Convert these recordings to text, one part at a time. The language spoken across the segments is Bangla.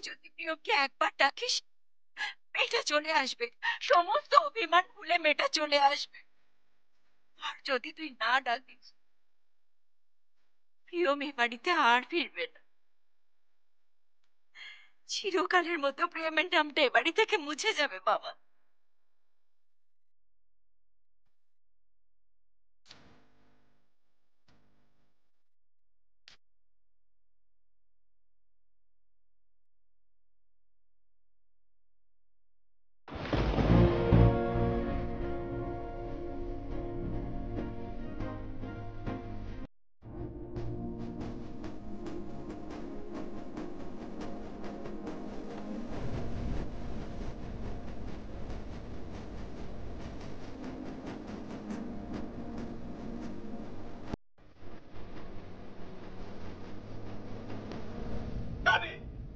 যদি প্রিয়কে একবার ডাকিস, মেয়েটা চলে আসবে, সমস্ত অভিমান ভুলে মেয়েটা চলে আসবে। আর যদি তুই না ডাকিস, প্রিয় মেয়ে বাড়িতে আর ফিরবে না। চিরকালের মতো প্রেমের নামটা এ বাড়ি থেকে মুছে যাবে বাবা।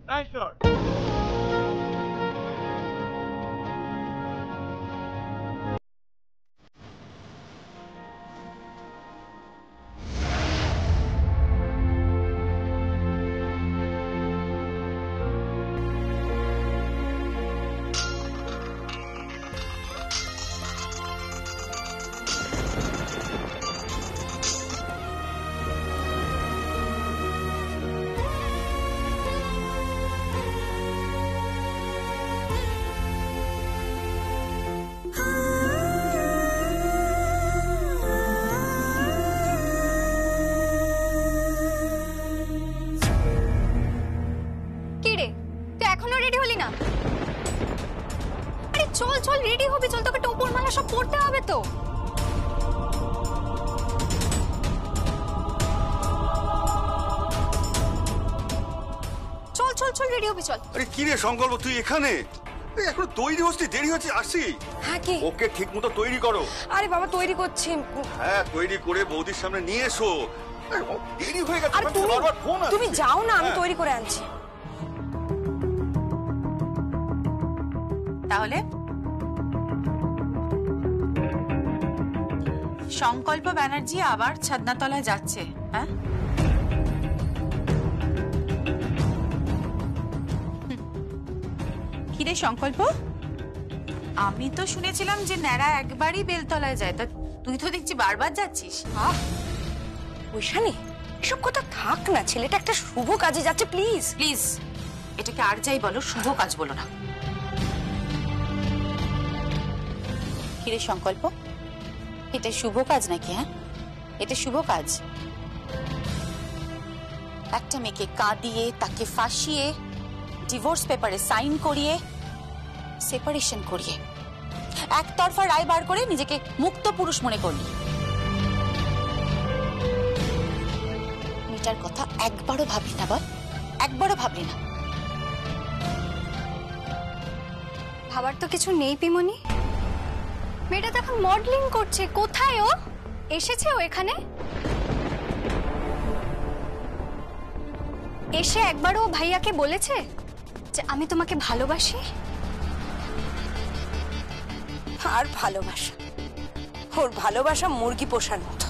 Nice shot. চল চল রেডি হবি, চল, তোকে টোপর মালা সব পড়তে হবে তো। চল চল চল রেডি হবি, চল। আরে কি রে সংকল্প, তুই এখানে? এখন তৈরি হচ্ছিস, দেরি হচ্ছে, আসছি। হ্যাঁ কি? ওকে ঠিক মতো তৈরি করো। আরে বাবা তৈরি করছি। হ্যাঁ তৈরি করে বৌদির সামনে নিয়ে এসো। দেরি হয়ে গেছে। আরে তুমি যাও না, আমি তৈরি করে আনছি। তাহলে সংকল্প ব্যানার্জি আবার ছাদনাতলায় যাচ্ছে? হ্যাঁ, কিরে সংকল্প, আমি তো শুনেছিলাম যে ন্যাড়া একবারই বেলতলায় যায়, তা তুই তো দেখছি বারবার যাচ্ছিস। ঐশানী, এসব কথা থাক না, ছেলেটা একটা শুভ কাজে যাচ্ছে, প্লিজ প্লিজ এটাকে আর যাই বলো, শুভ কাজ বলো না। কিরে সংকল্প, এটা শুভ কাজ নাকি? হ্যাঁ, এটা শুভ কাজ? একটা মেয়েকে কাঁদিয়ে, তাকে ফাঁসিয়ে, ডিভোর্স পেপারে সাইন করিয়ে, সেপারেশন করিয়ে, একতরফা রায় বার করে নিজেকে মুক্ত পুরুষ মনে করলি। মেয়েটার কথা একবারও ভাবলি না বল? একবারও ভাবলি না? ভাবার তো কিছু নেই পিমনি। মেয়েটা তো এখন মডেলিং করছে। কোথায় ও? এসেছে ও এখানে? এসে একবারও ভাইয়াকে বলেছে যে আমি তোমাকে ভালোবাসি? আর ভালোবাসা, ওর ভালোবাসা মুরগি পোষার মতো,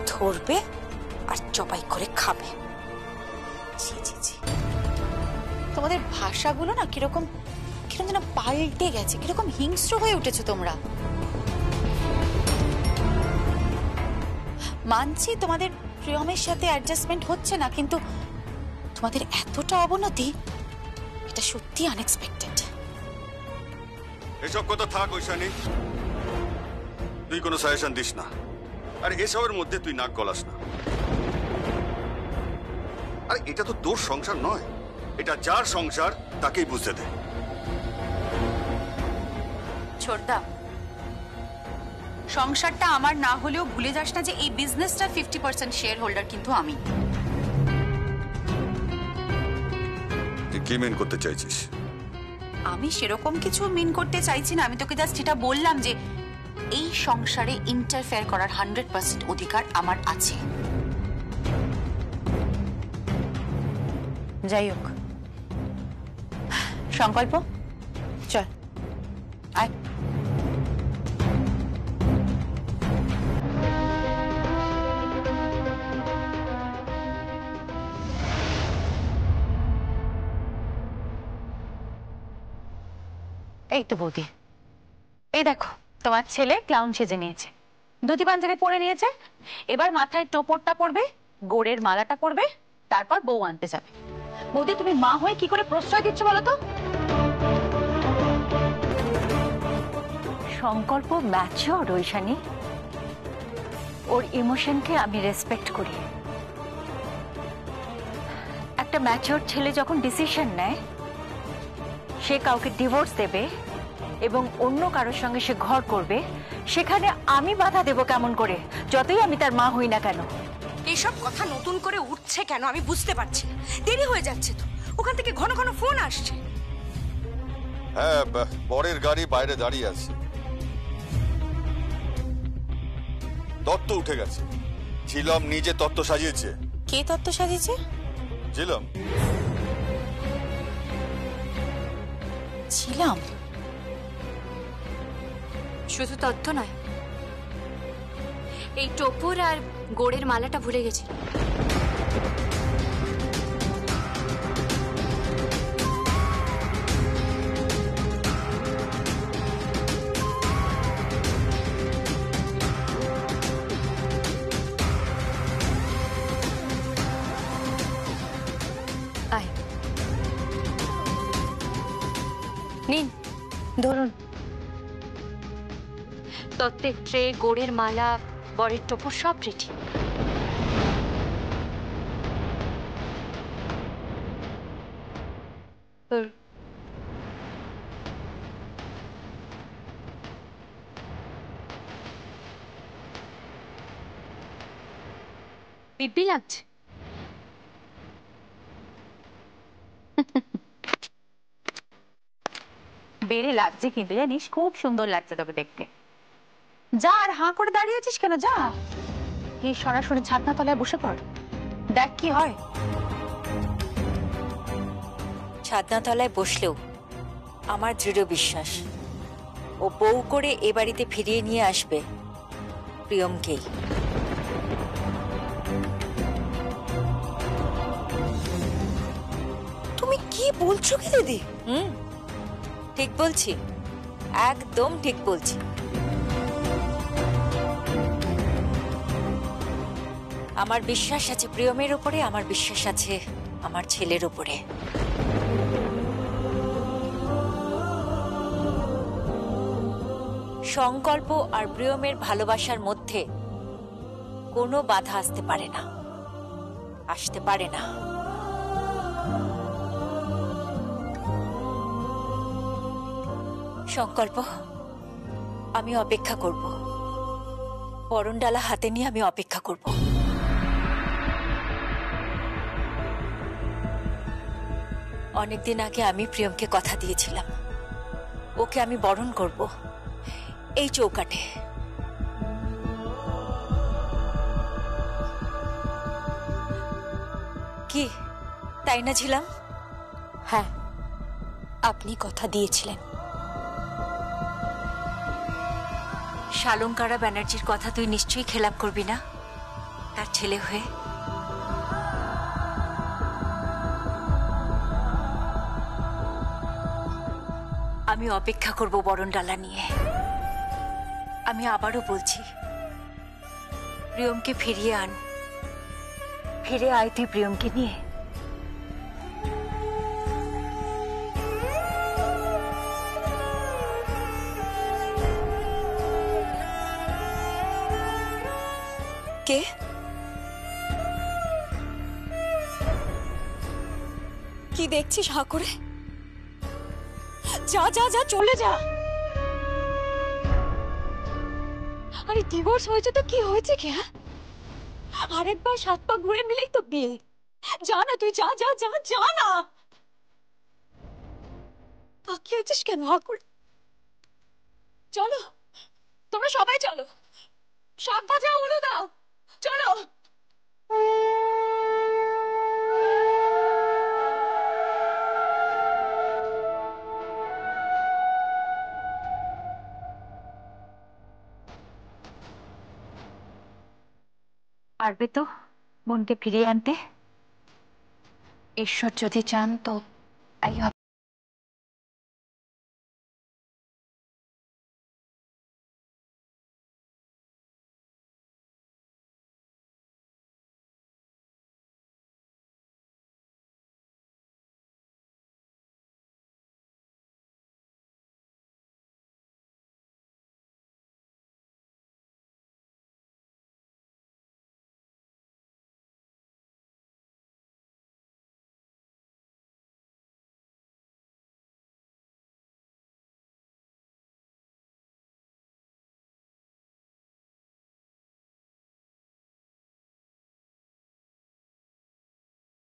ধরবে আর জবাই করে খাবে। ছি ছি ছি, তোমাদের ভাষাগুলো না কিরকম কিরকম যেন পাল্টে গেছে, কিরকম হিংস্র হয়ে উঠেছো তোমরা। মানছি তোমাদের প্রিয়মের সাথে অ্যাডজাস্টমেন্ট হচ্ছে না, কিন্তু তোমাদের এতটা অবনতি, এটা সত্যি আনএক্সপেক্টেড। এসব কথা থাক ঐশানী, তুই কোনো সাজেশন দিস না, আর এসবের মধ্যে তুই নাক গলাস না। আর এটা তো তোর সংসার নয়, এটা যার সংসার তাকেই বুঝতে দে। ছোটদা, সংসারটা আমার না হলেও ভুলে যাস না যে এই বিজনেসটার 50% শেয়ার হোল্ডার কিন্তু আমি। তুই কি মেন করতে চাইছিস? আমি সেরকম কিছু মিন করতে চাইছি না, আমি তোকে জাস্ট এটা বললাম যে এই সংসারে ইন্টারফেয়ার করার 100% অধিকার আমার আছে। যাই হোক, সংকল্প চল আয়। এই তো বৌদি, এই দেখো তোমার ছেলে ক্লাউন সেজে নিয়েছে, ধুতি পাঞ্জাবি পরে নিয়েছে, এবার মাথায় টোপরটা পরবে, গোড়ের মালাটা পরবে, তারপর বউ আনতে যাবে। বৌদি তুমি মা হয়ে কি করে প্রশ্রয় দিচ্ছ বলো তো? সংকল্প ম্যাচিওর রৈশানী, ওর ইমোশনকে আমি রেসপেক্ট করি। একটা ম্যাচিওর ছেলে যখন ডিসিশন নেয় সে কাউকে ডিভোর্স দেবে এবং অন্য কারোর সঙ্গে সে ঘর করবে, সেখানে আমি বাধা দেব কেমন করে, যতই আমি তার মা হই না কেন? এইসব কথা নতুন করে উঠছে কেন আমি বুঝতে পারছি না। দেরি হয়ে যাচ্ছে তো, ওখান থেকে ঘন ঘন ফোন আসছে। হ্যাঁ, বরের গাড়ি বাইরে দাঁড়িয়ে আছে। তত্ত্ব উঠে গেছে। ছিলাম নিজে তত্ত্ব সাজিয়েছে। কে তত্ত্ব সাজিয়েছে? ছিলাম। ছিলাম? শুধু তত্ত্ব নয়, এই টোপর আর গোড়ের মালাটা ভুলে গেছি। আয় নিন, ধরুন। তত্ত্বের ট্রে, গোড়ের মালা, বরের টোপর সব রেডি। দিব্যি লাগছে। বেড়ে লাগছে কিন্তু জানিস, খুব সুন্দর লাগছে তোকে দেখতে। যা আর হাঁ করে দাঁড়িয়ে আছিস কেন? যা, এই সরাসরি ছাদনা তলায় বসে পড়, দেখ কি হয়। ছাদনাতলায় বসলেও আমার দৃঢ় বিশ্বাস ও বউ করে এ বাড়িতে ফিরিয়ে নিয়ে আসবে প্রিয়মকেই। তুমি কি বলছো কি দিদি? ঠিক বলছি, একদম ঠিক বলছি। আমার বিশ্বাস আছে প্রিয়মের উপরে, আমার বিশ্বাস আছে আমার ছেলের উপরে। সংকল্প আর প্রিয়মের ভালোবাসার মধ্যে কোনো বাধা আসতে পারে না, আসতে পারে না। সংকল্প, আমি অপেক্ষা করব, বরণডালা হাতে নিয়ে আমি অপেক্ষা করব। অনেকদিন আগে আমি প্রিয়মকে কথা দিয়েছিলাম, ওকে আমি বরণ করব এই চৌকাঠে। কি তাই না ছিলাম? হ্যাঁ, আপনি কথা দিয়েছিলেন। শালঙ্কারা ব্যানার্জির কথা তুই নিশ্চয়ই খেলাপ করবি না তার ছেলে হয়ে? আমি অপেক্ষা করব বরণডালা নিয়ে। আমি আবারও বলছি, প্রিয়মকে ফিরিয়ে আন, ফিরে আয় তুই প্রিয়মকে নিয়ে। কে? কি দেখছিস হাঁ করে? যা যা যা, চলে যা। আরে ডিভোর্স হয়েছে তো কি হয়েছে? কি আরেকবার 7 পা ঘুরে নিলেই তো বিয়ে। যা না তুই, যা যা যা, যা না। তাকিয়ে আছিস কেন হাঁ করে? চলো, তোমরা সবাই চলো, সব বাজা উড়ো দাও, চলো। পারবে তো বোনকে ফিরিয়ে আনতে? ঈশ্বর যদি চান তো তাই হবে।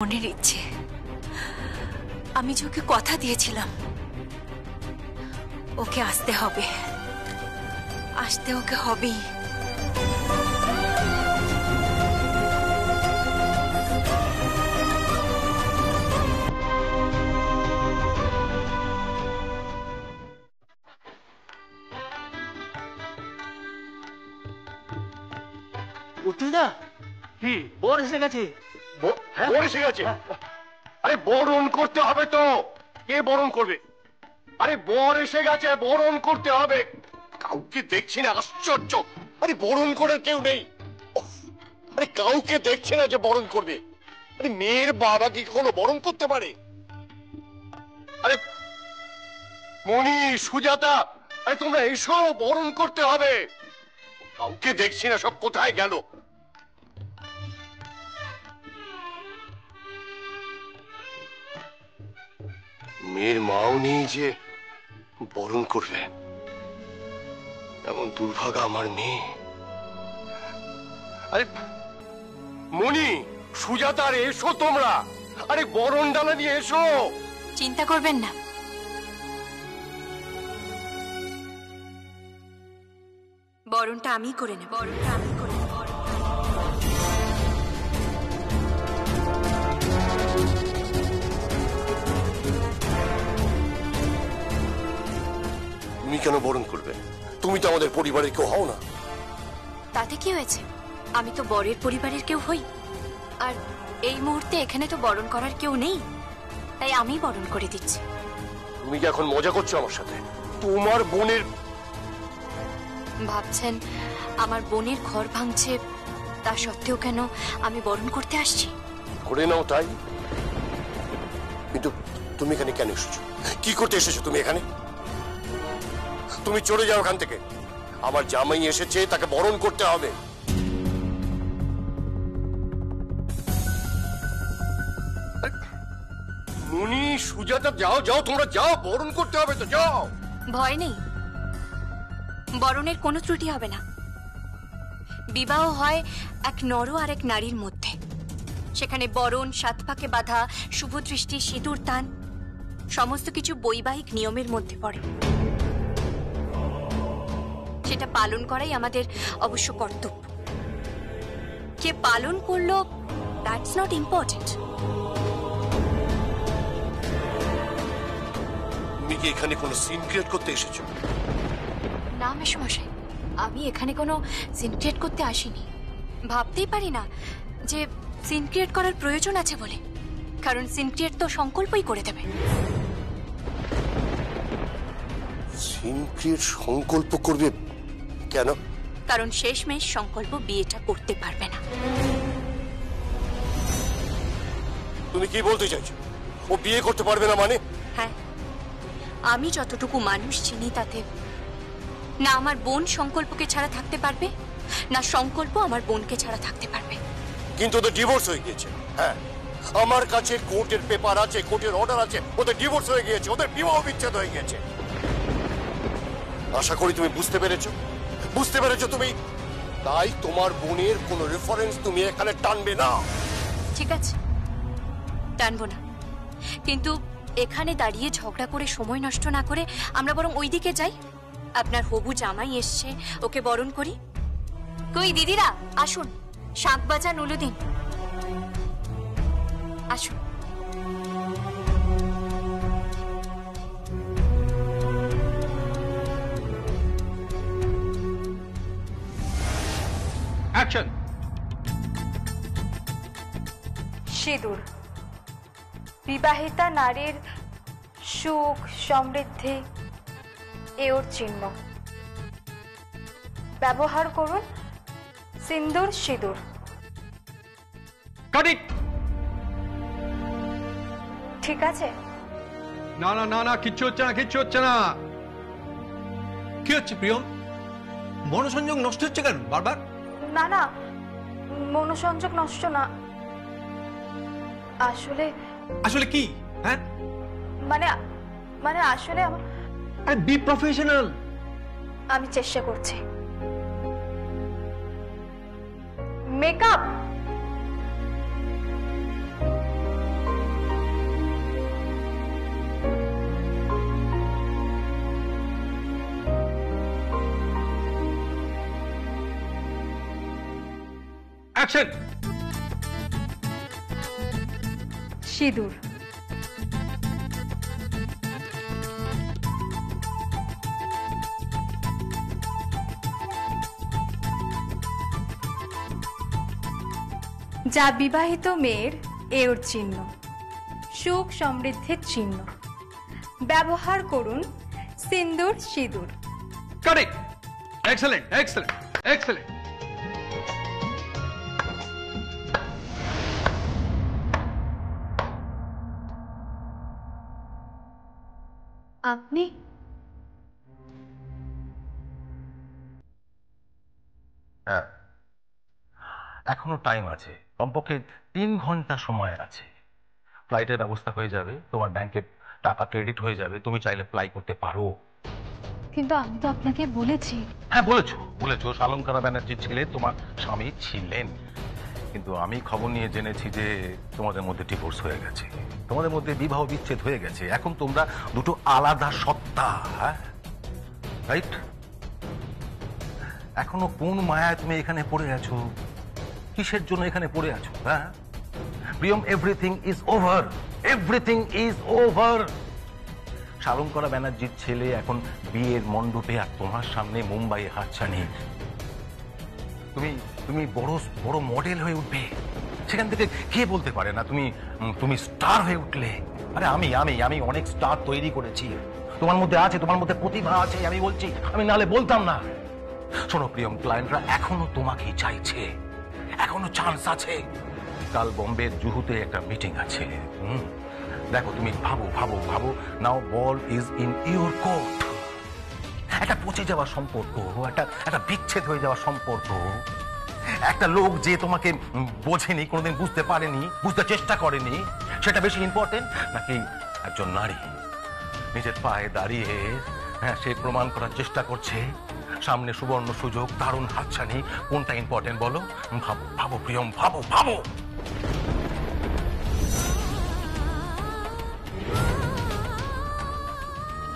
মনের ইচ্ছে, আমি যে ওকে কথা দিয়েছিলাম ওকে আসতে হবে, আসতে ওকে হবেই। উঠল না কি বর এসে গেছে? বর এসে গেছে? আরে বরণ করতে হবে তো। কে বরণ করবে? আরে বর এসে গেছে, বরণ করতে হবে। কাউকে দেখছি না, আশ্চর্য। আরে বরণ করার কেউ নেই। উফ, আরে কাউকে দেখছি না যে বরণ করবে। আরে মেয়ের বাবা কি কখনো বরণ করতে পারে? আরে মণি, সুজাতা, আরে তোমরা এসো, বরণ করতে হবে। কাউকে দেখছি না, সব কোথায় গেল? মেয়ের মাও নেই যে বরণ করবে। এমন দুর্ভাগা আমার মেয়ে। আরে মণি, সুজাতা, আরে এসো তোমরা। আরে বরণ ডালা নিয়ে এসো। চিন্তা করবেন না, বরণটা আমি করে নেব, বরণটা আমি করে নেব। তুমি কেন বরণ করবে? তুমি তো আমাদের পরিবারের কেউ হও না। তাতে কি হয়েছে? আমি তো বরের পরিবারের কেউ হই, আর এই মুহূর্তে এখানে তো বরণ করার কেউ নেই, তাই আমি বরণ করে দিচ্ছি। তুমি কি এখন মজা করছো আমার সাথে? তোমার বোনের ভাবছেন আমার বোনের ঘর ভাঙছে, তা সত্ত্বেও কেন আমি বরণ করতে আসছি? করে নাও তাই, কিন্তু তুমি এখানে কেন এসেছো? কি করতে এসেছো তুমি এখানে? তুমি চলে যাও এখান থেকে। আমার জামাই এসেছে, তাকে বরণ করতে হবে। মুনি, সুজাতা, যাও যাও, তোমরা যাও, বরণ করতে হবে তো, যাও। ভয় নেই, বরণের কোনো ত্রুটি হবে না। বিবাহ হয় এক নর আর এক নারীর মধ্যে, সেখানে বরণ, সাত পাকে বাঁধা, শুভ দৃষ্টি, সিঁদুর দান সমস্ত কিছু বৈবাহিক নিয়মের মধ্যে পড়ে। সেটা পালন করাই আমাদের অবশ্য কর্তব্য। কে পালন করলো, দ্যাটস নট ইম্পর্টেন্ট। তুমি কি এখানে কোনো সিন ক্রিয়েট করতে এসেছো? না মেশমশাই, আমি এখানে কোনো সিন ক্রিয়েট করতে আসিনি। ভাবতেই পারি না যে সিন ক্রিয়েট করার প্রয়োজন আছে বলে, কারণ সিন ক্রিয়েট তো সংকল্পই করে দেবে। সিন ক্রিয়েট সংকল্প করবে কেন? কারণ শেষমেশ সংকল্প বিয়েটা করতে পারবে না। তুমি কি বলতে চাইছো? ও বিয়ে করতে পারবে না মানে? হ্যাঁ, আমি যতটুকু মানুষ চিনি তাতে না আমার বোন সংকল্পকে ছাড়া থাকতে পারবে, না সংকল্প আমার বোনকে ছাড়া থাকতে পারবে। কিন্তু ওদের ডিভোর্স হয়ে গিয়েছে। হ্যাঁ, আমার কাছে কোর্টের পেপার আছে, কোর্টের অর্ডার আছে, ওদের ডিভোর্স হয়ে গিয়েছে, ওদের বিবাহ বিচ্ছেদ হয়ে গিয়েছে। আশা করি তুমি বুঝতে পেরেছো, বুঝতে পেরেছো তুমি। তাই তোমার বোনের কোনো রেফারেন্স তুমি এখানে টানবে না। ঠিক আছে, টানবো না, কিন্তু এখানে দাঁড়িয়ে ঝগড়া করে সময় নষ্ট না করে আমরা বরং ওইদিকে যাই। আপনার হবু জামাই এসছে, ওকে বরণ করি। কই দিদিরা, আসুন, শাঁখ বাজান, উলু দিন, আসুন। অ্যাকশন। সিঁদুর বিবাহিতা নারীর সুখ সমৃদ্ধি এ ওর চিহ্ন। ব্যবহার করুন সিন্দুর সিঁদুর। কাট ইট। ঠিক আছে? না না না না, কিচ্ছু হচ্ছে না, কিচ্ছু হচ্ছে না। কি হচ্ছে প্রিয়ম? মনোসংযোগ নষ্ট হচ্ছে কেন বারবার? না না, মনোসংযোগ নষ্ট না, আসলে আসলে কি? হ্যাঁ, মানে মানে আসলে আরে বি প্রফেশনাল। আমি চেষ্টা করছি। Makeup action. সিঁদুর। যা বিবাহিত মেয়ের এওর চিহ্ন, সুখ সমৃদ্ধির চিহ্ন। ব্যবহার করুন সিন্দুর সিঁদুর। Correct, excellent excellent excellent. আপনি হ্যাঁ, এখনো টাইম আছে, কমপক্ষে 3 ঘন্টা সময় আছে। ফ্লাইটের ব্যবস্থা হয়ে যাবে, তোমার ব্যাংকে টাকা ক্রেডিট হয়ে যাবে, তুমি চাইলে ফ্লাই করতে পারো। কিন্তু আমি তো আপনাকে বলেছি। হ্যাঁ বলেছো বলেছো, শালঙ্কারা ব্যানার্জির ছেলে তোমার স্বামী ছিলেন, কিন্তু আমি খবর নিয়ে জেনেছি যে তোমাদের মধ্যে ডিভোর্স হয়ে গেছে, তোমাদের মধ্যে বিবাহ বিচ্ছেদ হয়ে গেছে। এখন তোমরা দুটো আলাদা সত্তা, রাইট? এখনো কোন মায়ায় তুমি এখানে পড়ে আছো? কিসের জন্য এখানে পড়ে আছো? হ্যাঁ Priyam, everything is over, everything is over. Shalankara ব্যানার্জির ছেলে এখন বিয়ের মণ্ডপে, আর তোমার সামনে মুম্বাইয়ে হাতছানি। তুমি তুমি বড় বড় মডেল হয়ে উঠবে, সেখান থেকে কে বলতে পারে না তুমি তুমি স্টার হয়ে উঠলে। আরে আমি আমি আমি অনেক স্টার তৈরি করেছি, তোমার মধ্যে আছে, তোমার মধ্যে প্রতিভা আছে, আমি বলছি, আমি নালে বলতাম না। শোনো প্রিয়ম, ক্লায়েন্টরা এখনো তোমাকেই চাইছে, এখনো চান্স আছে। কাল বোম্বের জুহুতে একটা মিটিং আছে। দেখো তুমি ভাবো ভাবো ভাবো, নাও বল ইজ ইন ইউর কোর্ট। একটা পচে যাওয়া সম্পর্ক, একটা বিচ্ছেদ হয়ে যাওয়া সম্পর্ক, একটা লোক যে তোমাকে বোঝেনি, কোনোদিন বুঝতে পারেনি, বুঝতে চেষ্টা করেনি, সেটা বেশি ইম্পর্টেন্ট নাকি একজন নারী নিজের পায়ে দাঁড়িয়ে, হ্যাঁ, সে প্রমাণ করার চেষ্টা করছে, সামনে সুবর্ণ সুযোগ, দারুণ হাতছানি, কোনটা ইম্পর্টেন্ট বলো? ভাবো ভাবো প্রিয়ম, ভাবো ভাবো।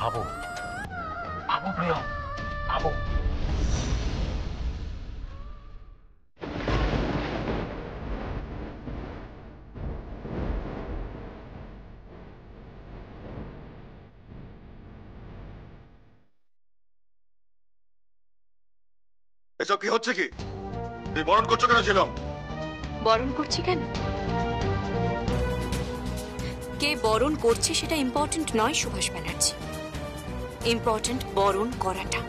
ভাবো ভাবো প্রিয়ম, ভাবো। এসব কি হচ্ছে কি? তুই বরণ করছো কেন ছিলাম? বরণ করছি কেন? কে বরণ করছে সেটা ইম্পর্টেন্ট নয় সুভাষ ব্যানার্জি, ইম্পর্টেন্ট বরণ করাটা।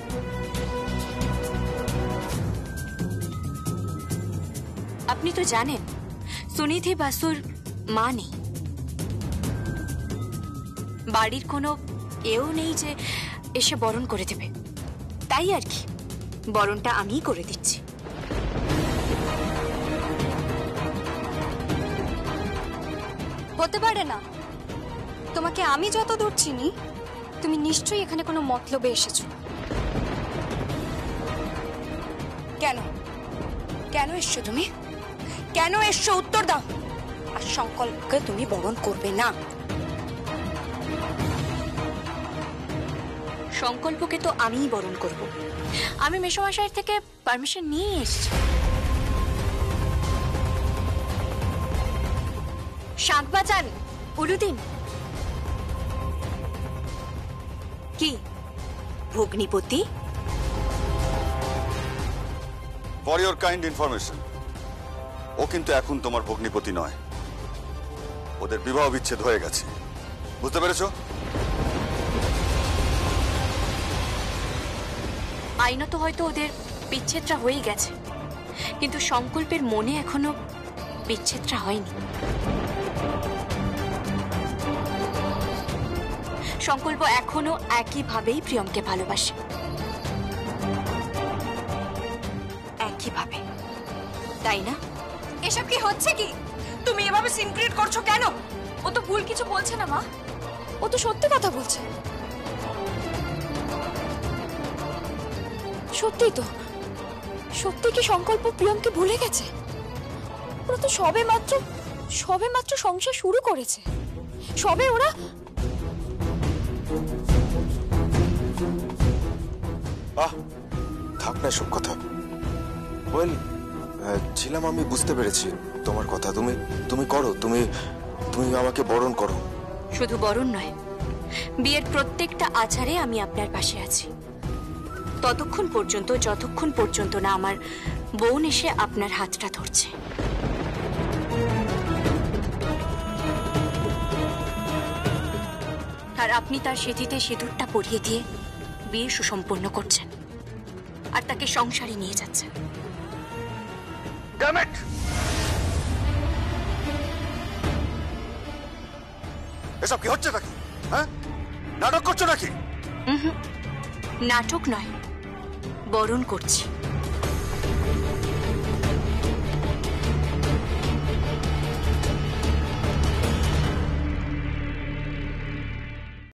আপনি তো জানেন সুনিধি বাসুর মা নেই, বাড়ির কোনো এও নেই যে এসে বরণ করে দেবে, তাই আর কি বরণটা আমিই করে দিচ্ছি। হতে পারে না। তোমাকে আমি যত দূর চিনি, তুমি নিশ্চয়ই এখানে কোনো মতলবে এসেছো। কেন কেন এসছো তুমি? কেন এসছো উত্তর দাও। আর সংকল্পকে তুমি বরণ করবে না। সংকল্পকে তো আমিই বরণ করব। আমি মেসোমশাইয়ের থেকে পারমিশন নিয়ে এসেছি। শাক বাজান, উলুদিন। কি ভগ্নিপতি? ফর ইওর কাইন্ড ইনফরমেশন, ও কিন্তু এখন তোমার ভগ্নিপতি নয়, ওদের বিবাহ বিচ্ছেদ হয়ে গেছে, বুঝতে পেরেছো? আইনত হয়তো ওদের বিচ্ছেদটা হয়ে গেছে, কিন্তু সংকল্পের মনে এখনো বিচ্ছেদটা হয়নি। সংকল্প এখনো একইভাবেই প্রিয়মকে ভালোবাসে, একইভাবে, তাই না? এসব কি হচ্ছে কি? তুমি এভাবে সিন ক্রিয়েট করছো কেন? ও তো ভুল কিছু বলছে না মা, ও তো সত্যি কথা বলছে। সত্যি তো, সত্যি কি সংকল্প প্রিয়মকে ভুলে গেছে? ওরা তো সবে মাত্র সংসার শুরু করেছে, সবে ওরা। থাক না সব কথা। ওয়েল, ছিলাম, আমি বুঝতে পেরেছি তোমার কথা। তুমি তুমি করো, তুমি তুমি আমাকে বরণ করো। শুধু বরণ নয়, বিয়ের প্রত্যেকটা আচারে আমি আপনার পাশে আছি, ততক্ষণ পর্যন্ত যতক্ষণ পর্যন্ত না আমার বোন এসে আপনার হাতটা ধরছে। আর আপনি তার সিঁথিতে সিঁদুরটা পরিয়ে দিয়ে বিয়ে সুসম্পন্ন করছেন আর তাকে সংসারে নিয়ে যাচ্ছেন। Damn it! এসব কি হচ্ছে নাকি? হ্যাঁ, নাটক করছো নাকি? নাটক নয়, বরণ করছি।